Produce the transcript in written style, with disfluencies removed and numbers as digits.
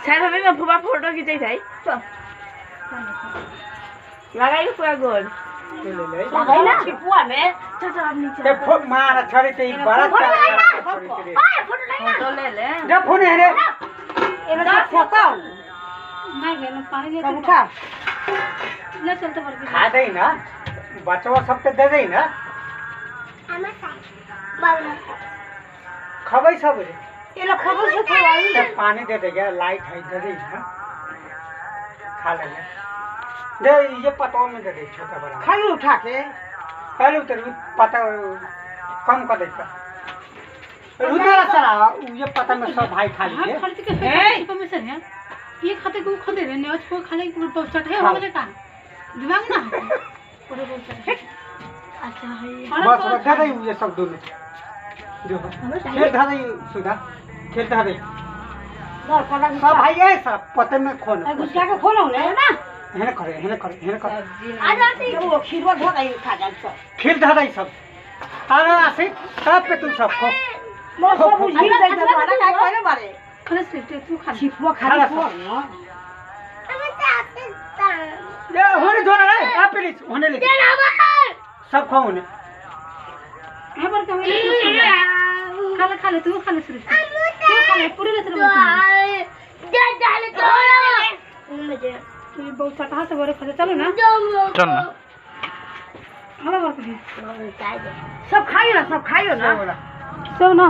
sir আমি ফুবা photo খিচাই চাই লাগাই পুরা গোল लगाई ना छिपुआ में चाचा आप नीचे ते मार छड़ी ते बड़ा फोटो ले ले जब फोन है रे ये ना फोटो मैं गेलो पानी ले सब उठा ले चलते पर खा दे ना बचवा सब के दे दे ना खबै सब रे ये लो खबर से खवाई ते पानी दे दे गया लाइट है दे दे ना खा ले दे ये पतों में दे दे छोटा बड़ा खाई उठा के पहले उतर पता कम कर दे रुद्र सरा ये पता में सब भाई खा हां लिए खाते के फेंक में सर यार ये खाते को खाते रे ने उसको खाने की बहुत है हमारे का दिमाग ना पूरे बहुत है अच्छा है बस बता दे ये सब दोनों देखो खेल था दे सुधा खेल था दे दर पड़ा सब भाई है सब पते में खोल गुस्सा के खोलो ले ना हेने करे आ जाती वो खीरवा धो गई खा जा सब खेल था दे सब अरे आसे सब पे तू सब खो मो सब बुझी दे जब मारा काय करे मारे खाने से तू खा छिपवा खाली को ना ये होने दो ना रे आप प्लीज होने ले सब खाओ ने है पर कम खा ले तू खा ले सिर्फ तू खा ले पूरी लेते रहो तू बहुत सटा से बड़े खाते चलो ना चल ना हला बार पे सब खाइयो ना सब ना